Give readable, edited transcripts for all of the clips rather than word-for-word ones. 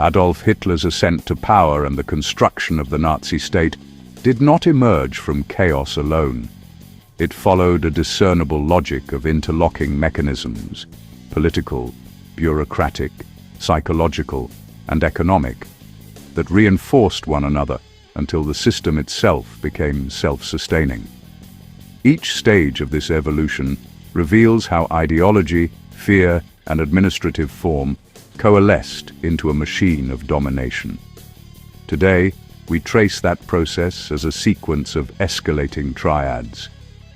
Adolf Hitler's ascent to power and the construction of the Nazi state did not emerge from chaos alone. It followed a discernible logic of interlocking mechanisms, political, bureaucratic, psychological, and economic, that reinforced one another until the system itself became self-sustaining. Each stage of this evolution reveals how ideology, fear, and administrative form coalesced into a machine of domination. Today, we trace that process as a sequence of escalating triads: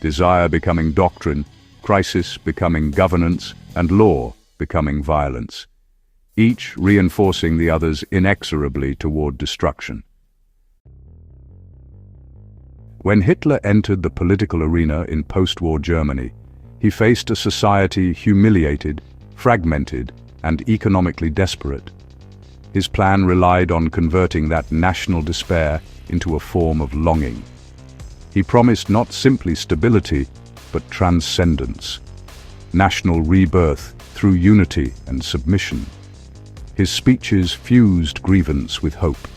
desire becoming doctrine, crisis becoming governance, and law becoming violence, each reinforcing the others inexorably toward destruction. When Hitler entered the political arena in post-war Germany, he faced a society humiliated, fragmented, and economically desperate. His plan relied on converting that national despair into a form of longing. He promised not simply stability, but transcendence, national rebirth through unity and submission. His speeches fused grievance with hope,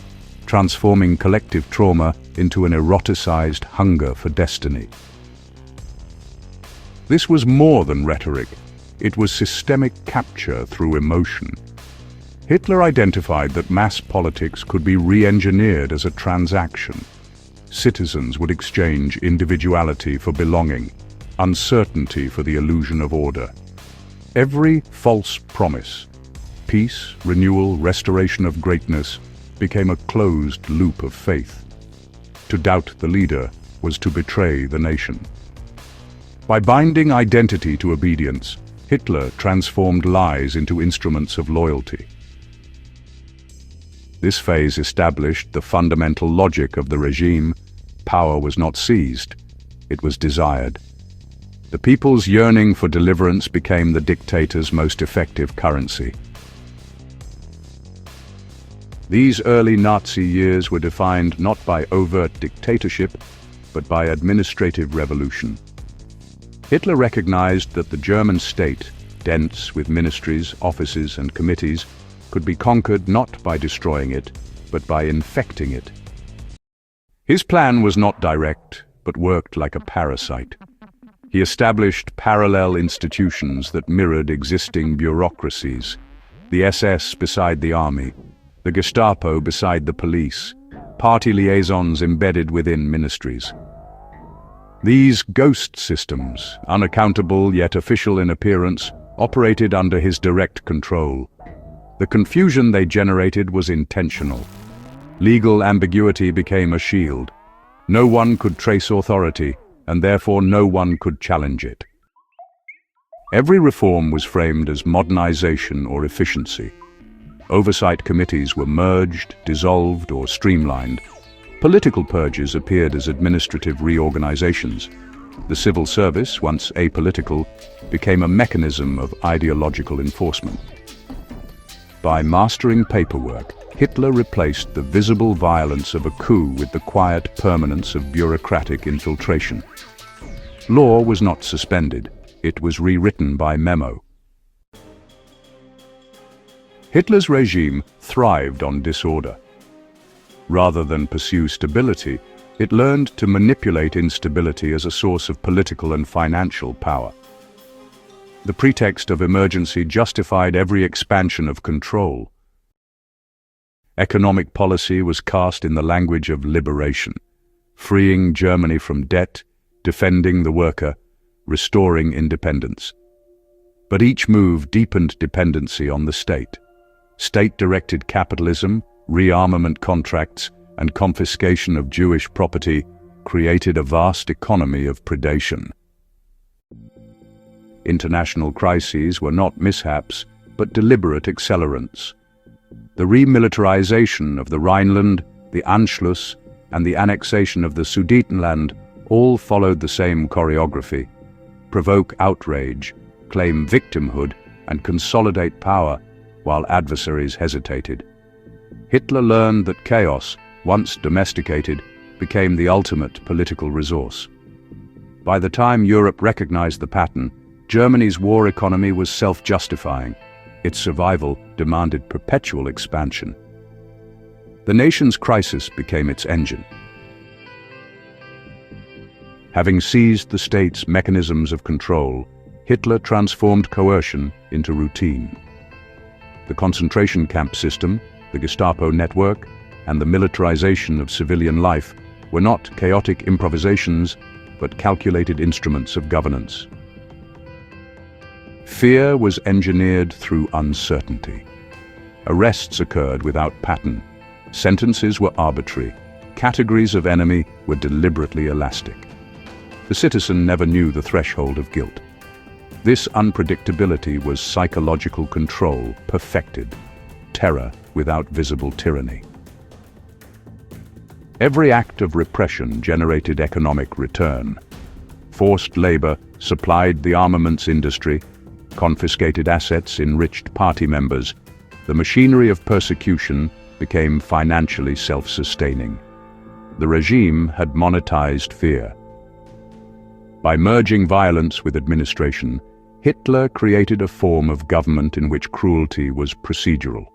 transforming collective trauma into an eroticized hunger for destiny. This was more than rhetoric. It was systemic capture through emotion. Hitler identified that mass politics could be re-engineered as a transaction. Citizens would exchange individuality for belonging, uncertainty for the illusion of order. Every false promise, peace, renewal, restoration of greatness, became a closed loop of faith. To doubt the leader was to betray the nation. By binding identity to obedience, Hitler transformed lies into instruments of loyalty. This phase established the fundamental logic of the regime: power was not seized, it was desired. The people's yearning for deliverance became the dictator's most effective currency. These early Nazi years were defined not by overt dictatorship, but by administrative revolution. Hitler recognized that the German state, dense with ministries, offices, and committees, could be conquered not by destroying it, but by infecting it. His plan was not direct, but worked like a parasite. He established parallel institutions that mirrored existing bureaucracies: the SS beside the army, the Gestapo beside the police, party liaisons embedded within ministries. These ghost systems, unaccountable yet official in appearance, operated under his direct control. The confusion they generated was intentional. Legal ambiguity became a shield. No one could trace authority, and therefore no one could challenge it. Every reform was framed as modernization or efficiency. Oversight committees were merged, dissolved, or streamlined. Political purges appeared as administrative reorganizations. The civil service, once apolitical, became a mechanism of ideological enforcement. By mastering paperwork, Hitler replaced the visible violence of a coup with the quiet permanence of bureaucratic infiltration. Law was not suspended, it was rewritten by memo. Hitler's regime thrived on disorder. Rather than pursue stability, it learned to manipulate instability as a source of political and financial power. The pretext of emergency justified every expansion of control. Economic policy was cast in the language of liberation, freeing Germany from debt, defending the worker, restoring independence. But each move deepened dependency on the state. State-directed capitalism, rearmament contracts, and confiscation of Jewish property created a vast economy of predation. International crises were not mishaps, but deliberate accelerants. The remilitarization of the Rhineland, the Anschluss, and the annexation of the Sudetenland all followed the same choreography: provoke outrage, claim victimhood, and consolidate power while adversaries hesitated. Hitler learned that chaos, once domesticated, became the ultimate political resource. By the time Europe recognized the pattern, Germany's war economy was self-justifying. Its survival demanded perpetual expansion. The nation's crisis became its engine. Having seized the state's mechanisms of control, Hitler transformed coercion into routine. The concentration camp system, the Gestapo network, and the militarization of civilian life were not chaotic improvisations, but calculated instruments of governance. Fear was engineered through uncertainty. Arrests occurred without pattern. Sentences were arbitrary. Categories of enemy were deliberately elastic. The citizen never knew the threshold of guilt. This unpredictability was psychological control perfected, terror without visible tyranny. Every act of repression generated economic return. Forced labor supplied the armaments industry, confiscated assets enriched party members. The machinery of persecution became financially self-sustaining. The regime had monetized fear. By merging violence with administration, Hitler created a form of government in which cruelty was procedural.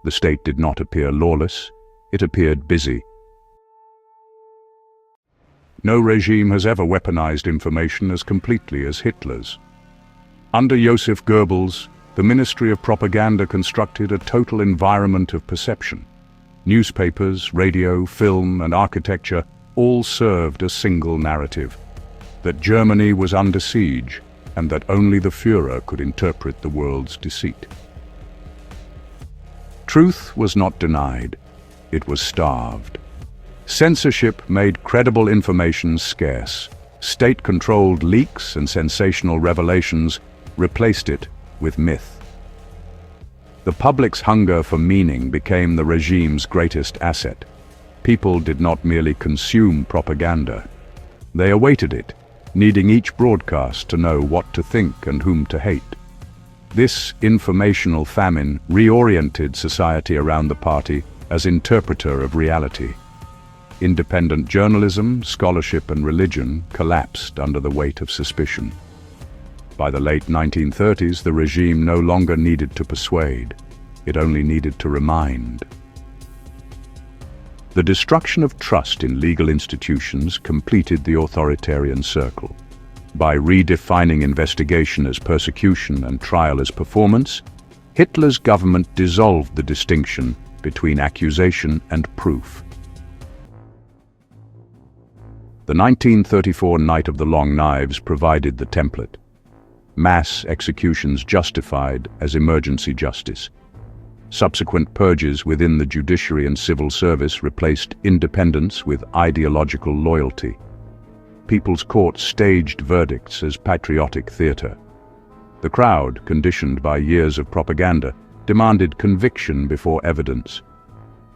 The state did not appear lawless, it appeared busy. No regime has ever weaponized information as completely as Hitler's. Under Joseph Goebbels, the Ministry of Propaganda constructed a total environment of perception. Newspapers, radio, film, and architecture all served a single narrative: that Germany was under siege, and that only the Führer could interpret the world's deceit. Truth was not denied, it was starved. Censorship made credible information scarce. State-controlled leaks and sensational revelations replaced it with myth. The public's hunger for meaning became the regime's greatest asset. People did not merely consume propaganda. They awaited it, needing each broadcast to know what to think and whom to hate. This informational famine reoriented society around the party as interpreter of reality. Independent journalism, scholarship, and religion collapsed under the weight of suspicion. By the late 1930s, the regime no longer needed to persuade, it only needed to remind. The destruction of trust in legal institutions completed the authoritarian circle. By redefining investigation as persecution and trial as performance, Hitler's government dissolved the distinction between accusation and proof. The 1934 Night of the Long Knives provided the template. Mass executions justified as emergency justice. Subsequent purges within the judiciary and civil service replaced independence with ideological loyalty. People's courts staged verdicts as patriotic theater. The crowd, conditioned by years of propaganda, demanded conviction before evidence.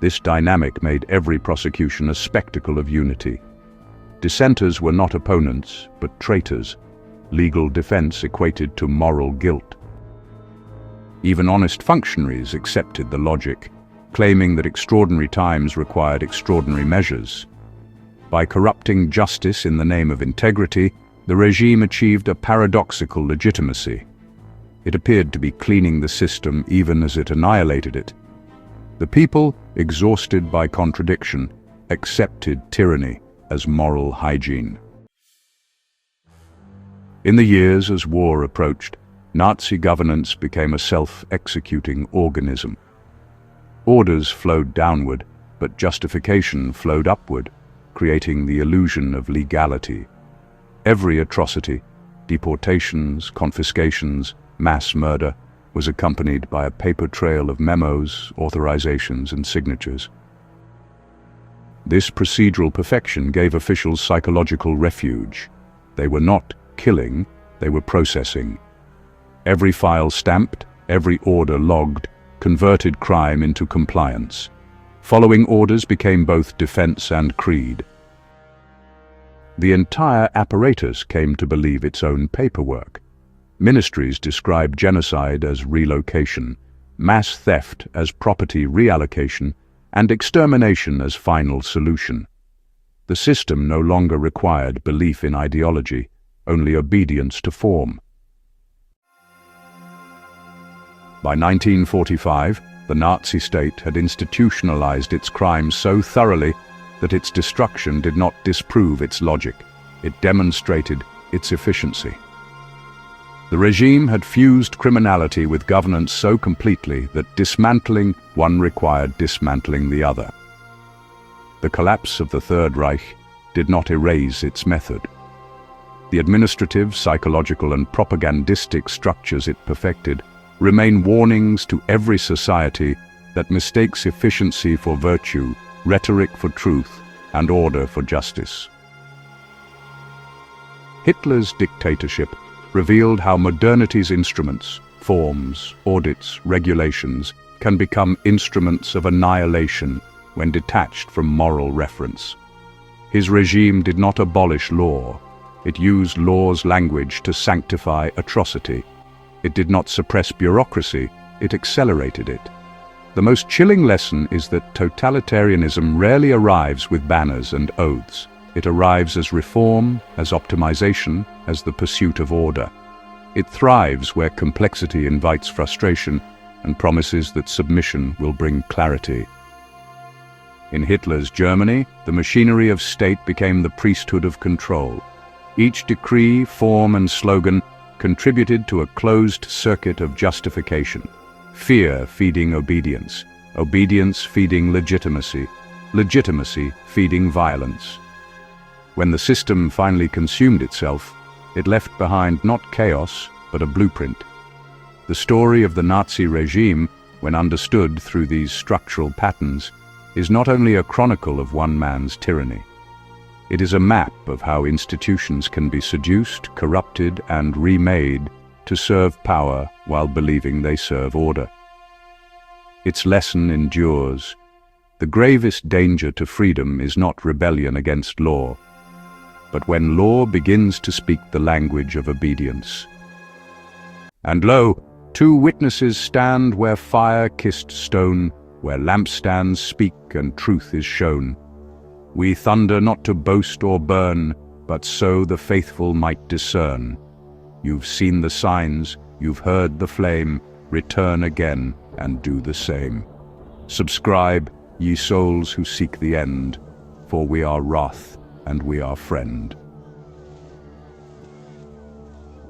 This dynamic made every prosecution a spectacle of unity. Dissenters were not opponents, but traitors. Legal defense equated to moral guilt. Even honest functionaries accepted the logic, claiming that extraordinary times required extraordinary measures. By corrupting justice in the name of integrity, the regime achieved a paradoxical legitimacy. It appeared to be cleaning the system even as it annihilated it. The people, exhausted by contradiction, accepted tyranny as moral hygiene. In the years as war approached, Nazi governance became a self-executing organism. Orders flowed downward, but justification flowed upward, creating the illusion of legality. Every atrocity, deportations, confiscations, mass murder, was accompanied by a paper trail of memos, authorizations, and signatures. This procedural perfection gave officials psychological refuge. They were not killing, they were processing. Every file stamped, every order logged, converted crime into compliance. Following orders became both defense and creed. The entire apparatus came to believe its own paperwork. Ministries described genocide as relocation, mass theft as property reallocation, and extermination as final solution. The system no longer required belief in ideology, only obedience to form. By 1945, the Nazi state had institutionalized its crimes so thoroughly that its destruction did not disprove its logic. It demonstrated its efficiency. The regime had fused criminality with governance so completely that dismantling one required dismantling the other. The collapse of the Third Reich did not erase its method. The administrative, psychological, and propagandistic structures it perfected remain warnings to every society that mistakes efficiency for virtue, rhetoric for truth, and order for justice. Hitler's dictatorship revealed how modernity's instruments, forms, audits, regulations, can become instruments of annihilation when detached from moral reference. His regime did not abolish law. It used law's language to sanctify atrocity. It did not suppress bureaucracy, it accelerated it. The most chilling lesson is that totalitarianism rarely arrives with banners and oaths. It arrives as reform, as optimization, as the pursuit of order. It thrives where complexity invites frustration and promises that submission will bring clarity. In Hitler's Germany, the machinery of state became the priesthood of control. Each decree, form, and slogan contributed to a closed circuit of justification. Fear feeding obedience, obedience feeding legitimacy, legitimacy feeding violence. When the system finally consumed itself, it left behind not chaos, but a blueprint. The story of the Nazi regime, when understood through these structural patterns, is not only a chronicle of one man's tyranny. It is a map of how institutions can be seduced, corrupted, and remade to serve power while believing they serve order. Its lesson endures. The gravest danger to freedom is not rebellion against law, but when law begins to speak the language of obedience. And lo, two witnesses stand where fire kissed stone, where lampstands speak and truth is shown. We thunder not to boast or burn, but so the faithful might discern. You've seen the signs, you've heard the flame, return again and do the same. Subscribe, ye souls who seek the end, for we are wrath and we are friend.